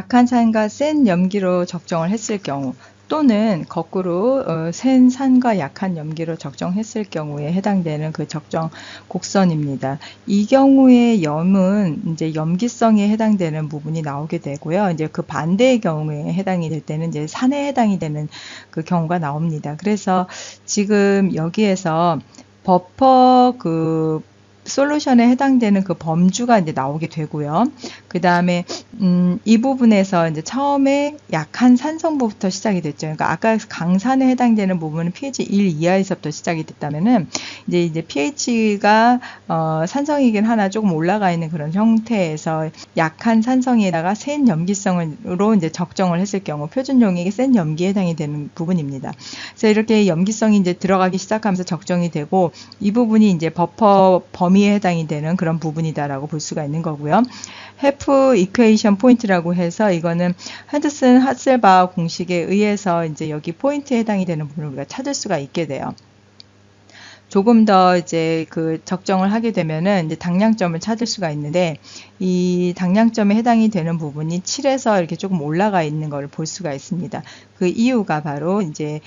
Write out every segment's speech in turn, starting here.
약한 산과 센 염기로 적정을 했을 경우, 또는 거꾸로 센 산과 약한 염기로 적정했을 경우에 해당되는 그 적정 곡선입니다. 이 경우에 염은 이제 염기성에 해당되는 부분이 나오게 되고요. 이제 그 반대의 경우에 해당이 될 때는 이제 산에 해당이 되는 그 경우가 나옵니다. 그래서 지금 여기에서 버퍼 솔루션에 해당되는 그 범주가 이제 나오게 되고요. 그 다음에 이 부분에서 이제 처음에 약한 산성부부터 시작이 됐죠. 그러니까 아까 강산에 해당되는 부분은 pH 1 이하에서부터 시작이 됐다면은 이제 pH가 산성이긴 하나 조금 올라가 있는 그런 형태에서 약한 산성에다가 센 염기성으로 이제 적정을 했을 경우 표준용액의 센 염기에 해당이 되는 부분입니다. 그래서 이렇게 염기성이 이제 들어가기 시작하면서 적정이 되고 이 부분이 이제 버퍼 범위에 해당이 되는 그런 부분이다라고 볼 수가 있는 거고요. 해프 이퀘이션 포인트라고 해서 이거는 핸더슨 하셀바 공식에 의해서 이제 여기 포인트에 해당이 되는 부분을 우리가 찾을 수가 있게 돼요. 조금 더 이제 그 적정을 하게 되면은 이제 당량점을 찾을 수가 있는데 이 당량점에 해당이 되는 부분이 7에서 이렇게 조금 올라가 있는 걸 볼 수가 있습니다. 그 이유가 바로 이제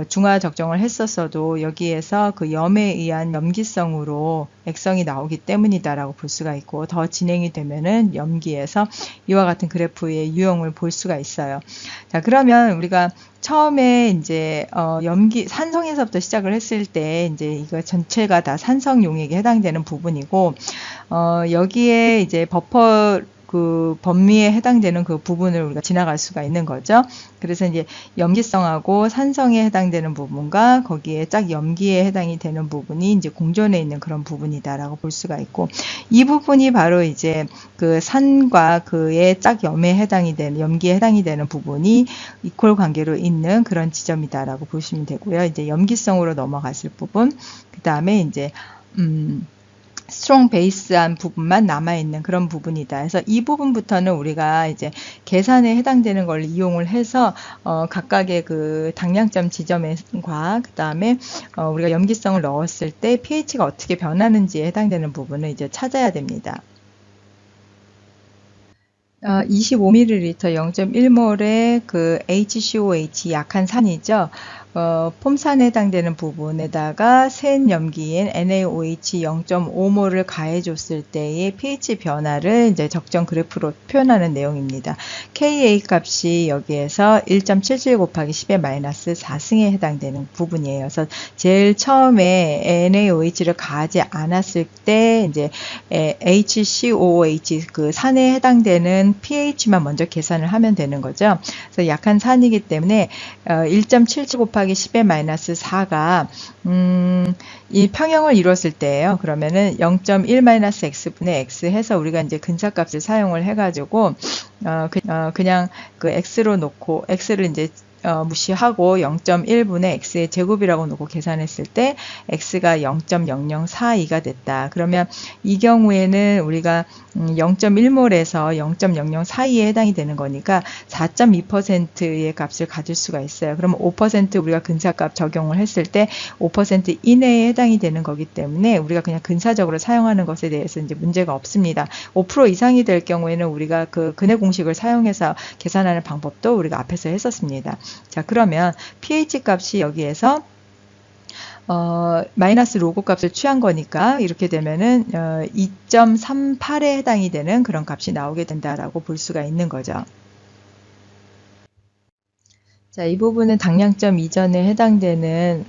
중화 적정을 했었어도 여기에서 그 염에 의한 염기성으로 액성이 나오기 때문이다라고 볼 수가 있고 더 진행이 되면은 염기에서 이와 같은 그래프의 유형을 볼 수가 있어요. 자, 그러면 우리가 처음에 이제 산성에서부터 시작을 했을 때 이제 이거 전체가 다 산성 용액에 해당되는 부분이고 여기에 이제 버퍼 그 범위에 해당되는 그 부분을 우리가 지나갈 수가 있는 거죠. 그래서 이제 염기성하고 산성에 해당되는 부분과 거기에 짝 염기에 해당이 되는 부분이 이제 공존해 있는 그런 부분이다라고 볼 수가 있고 이 부분이 바로 이제 그 산과 그의 짝 염에 해당이 되는 염기에 해당이 되는 부분이 이퀄 관계로 있는 그런 지점이다라고 보시면 되고요. 이제 염기성으로 넘어갔을 부분, 그 다음에 이제 스트롱 베이스한 부분만 남아있는 그런 부분이다. 그래서 이 부분부터는 우리가 이제 계산에 해당되는 걸 이용을 해서 각각의 그 당량점 지점과 그 다음에 우리가 염기성을 넣었을 때 pH가 어떻게 변하는지에 해당되는 부분을 이제 찾아야 됩니다. 25ml 0.1몰의 그 HCOH 약한 산이죠. 폼산에 해당되는 부분에다가 센 염기인 NaOH 0.5몰을 가해줬을 때의 pH 변화를 이제 적정 그래프로 표현하는 내용입니다. Ka 값이 여기에서 1.77 곱하기 10의 마이너스 4승에 해당되는 부분이에요. 그래서 제일 처음에 NaOH를 가하지 않았을 때 이제 HCOOH 그 산에 해당되는 pH만 먼저 계산을 하면 되는 거죠. 그래서 약한 산이기 때문에 1.77 곱하기 10의 마이너스 4가 이 평형을 이루었을 때예요. 그러면은 0.1 마이너스 x분의 x 해서 우리가 이제 근사값을 사용을 해가지고 그냥 그 x로 놓고 x를 이제 무시하고 0.1분의 x의 제곱이라고 놓고 계산했을 때 x가 0.0042가 됐다. 그러면 이 경우에는 우리가 0.1몰에서 0.0042에 해당이 되는 거니까 4.2%의 값을 가질 수가 있어요. 그러면 5% 우리가 근사값 적용을 했을 때 5% 이내에 해당이 되는 거기 때문에 우리가 그냥 근사적으로 사용하는 것에 대해서 이제 문제가 없습니다. 5% 이상이 될 경우에는 우리가 그 근해 공식을 사용해서 계산하는 방법도 우리가 앞에서 했었습니다. 자, 그러면 pH 값이 여기에서 마이너스 로그 값을 취한 거니까 이렇게 되면은 2.38에 해당이 되는 그런 값이 나오게 된다라고 볼 수가 있는 거죠. 자, 이 부분은 당량점 이전에 해당되는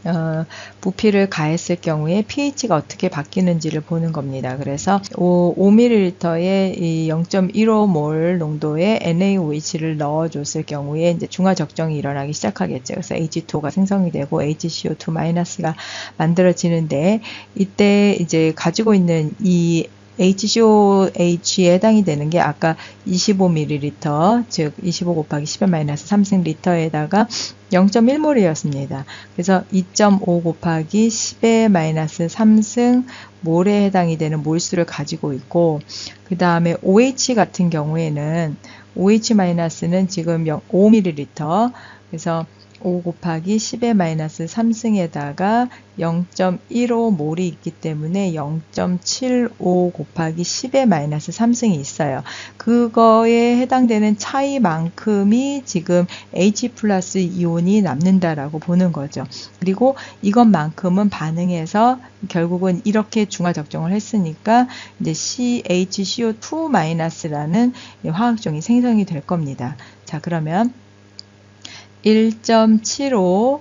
부피를 가했을 경우에 pH가 어떻게 바뀌는지를 보는 겁니다. 그래서 5ml에 이 0.15몰 농도의 NaOH를 넣어줬을 경우에 이제 중화 적정이 일어나기 시작하겠죠. 그래서 H2가 생성이 되고 HCO2- 만들어지는데 이때 이제 가지고 있는 이 HCOH에 해당이 되는 게 아까 25ml, 즉 25 곱하기 10의 마이너스 3승 리터에다가 0.1몰이었습니다. 그래서 2.5 곱하기 10의 마이너스 3승 몰에 해당이 되는 몰수를 가지고 있고, 그 다음에 OH 같은 경우에는 OH-는 지금 5ml, 그래서 5 곱하기 10의 마이너스 3승에다가 0.15몰이 있기 때문에 0.75 곱하기 10의 마이너스 3승이 있어요. 그거에 해당되는 차이만큼이 지금 H 플러스 이온이 남는다라고 보는 거죠. 그리고 이것만큼은 반응해서 결국은 이렇게 중화 적정을 했으니까 이제 CHCO2 마이너스라는 화학종이 생성이 될 겁니다. 자, 그러면 1.75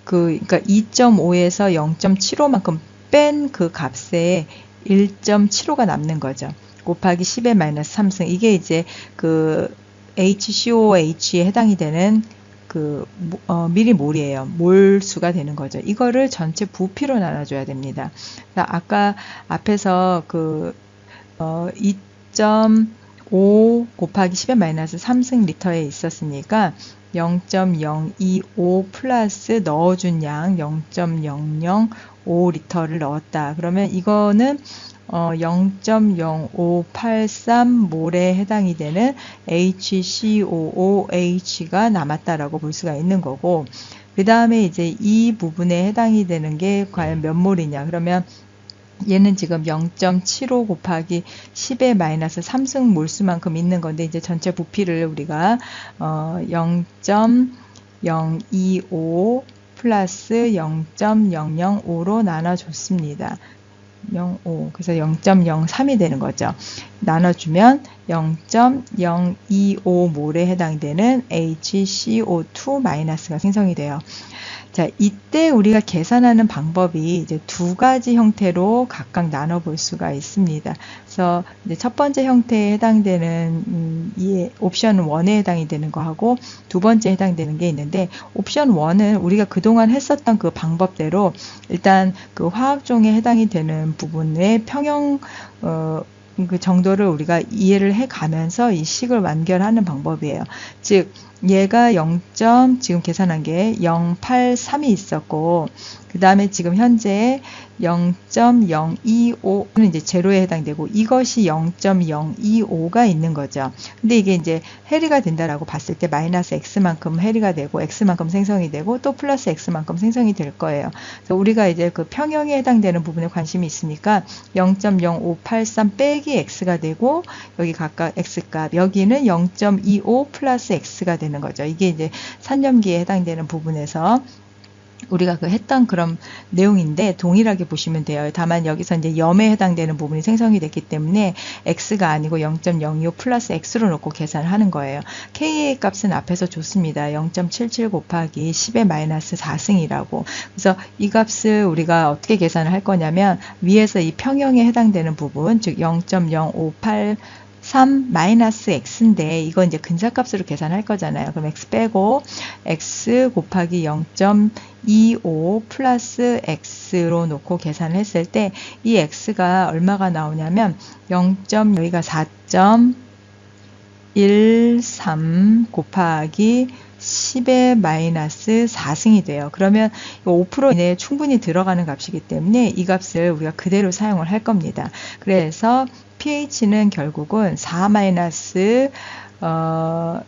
그러니까 2.5에서 0.75만큼 뺀 그 값에 1.75가 남는 거죠. 곱하기 10의 마이너스 3승. 이게 이제 그 HCOH에 해당이 되는 그 미리몰이에요. 몰수가 되는 거죠. 이거를 전체 부피로 나눠줘야 됩니다. 아까 앞에서 그 2.5 곱하기 10의 마이너스 3승 리터에 있었으니까 0.025 플러스 넣어준 양 0.005 리터를 넣었다. 그러면 이거는 0.0583몰에 해당이 되는 HCOOH가 남았다라고 볼 수가 있는 거고, 그 다음에 이제 이 부분에 해당이 되는 게 과연 몇 몰이냐. 그러면 얘는 지금 0.75 곱하기 10의 마이너스 3승 몰수만큼 있는 건데, 이제 전체 부피를 우리가 0.025 플러스 0.005로 나눠줬습니다. 0.5, 그래서 0.03이 되는 거죠. 나눠주면 0.025몰에 해당되는 HCO2-가 생성이 돼요. 자, 이때 우리가 계산하는 방법이 이제 두 가지 형태로 각각 나눠 볼 수가 있습니다. 그래서 이제 첫 번째 형태에 해당되는 이 옵션 1에 해당이 되는 거하고 두 번째 해당되는 게 있는데, 옵션 1은 우리가 그동안 했었던 그 방법대로 일단 그 화학종에 해당이 되는 부분의 평형 그 정도를 우리가 이해를 해 가면서 이 식을 완결하는 방법이에요. 즉 얘가 0. 지금 계산한 게 083이 있었고, 그 다음에 지금 현재 0.025는 이제 제로에 해당되고, 이것이 0.025가 있는 거죠. 근데 이게 이제 해리가 된다라고 봤을 때 마이너스 x만큼 해리가 되고 x만큼 생성이 되고 또 플러스 x만큼 생성이 될 거예요. 그래서 우리가 이제 그 평형에 해당되는 부분에 관심이 있으니까 0.0583 빼기 x가 되고, 여기 각각 x값, 여기는 0.25 플러스 x가 되는 거죠. 이게 이제 산염기에 해당되는 부분에서 우리가 그 했던 그런 내용인데 동일하게 보시면 돼요. 다만 여기서 이제 염에 해당되는 부분이 생성이 됐기 때문에 x가 아니고 0.025 플러스 x로 놓고 계산을 하는 거예요. Ka 값은 앞에서 줬습니다. 0.77 곱하기 10의 마이너스 4승이라고. 그래서 이 값을 우리가 어떻게 계산을 할 거냐면, 위에서 이 평형에 해당되는 부분, 즉 0.0583 마이너스 x인데 이건 이제 근사값으로 계산할 거잖아요. 그럼 x 빼고 x 곱하기 0.25 플러스 x로 놓고 계산을 했을 때 이 x가 얼마가 나오냐면 0. 여기가 4.13 곱하기 10의 마이너스 4승이 돼요. 그러면 5% 이내에 충분히 들어가는 값이기 때문에 이 값을 우리가 그대로 사용을 할 겁니다. 그래서 pH는 결국은 4 마이너스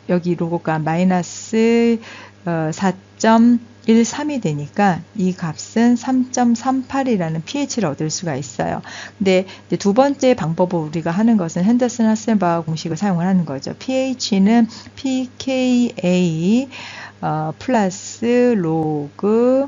여기 로고가 마이너스 4.13이 되니까 이 값은 3.38이라는 pH를 얻을 수가 있어요. 근데 이제 두 번째 방법을 우리가 하는 것은 핸더슨 하센바흐 공식을 사용을 하는 거죠. pH는 pKa 플러스 로그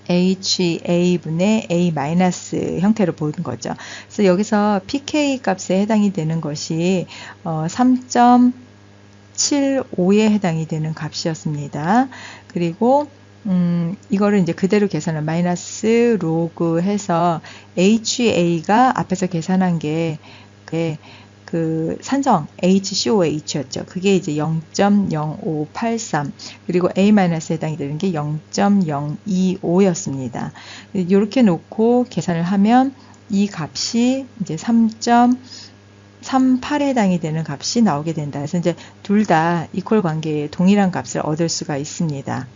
HA분의 A 마이너스 형태로 보는 거죠. 그래서 여기서 pK 값에 해당이 되는 것이 3.75에 해당이 되는 값이었습니다. 그리고 이거를 이제 그대로 계산을 마이너스 로그 해서 HA가 앞에서 계산한 게 그 산성 HCOH였죠. 그게 이제 0.0583, 그리고 A-에 해당이 되는 게 0.025였습니다. 이렇게 놓고 계산을 하면 이 값이 이제 3.38 38에 해당이 되는 값이 나오게 된다. 그래서 이제 둘 다 이퀄 관계에 동일한 값을 얻을 수가 있습니다.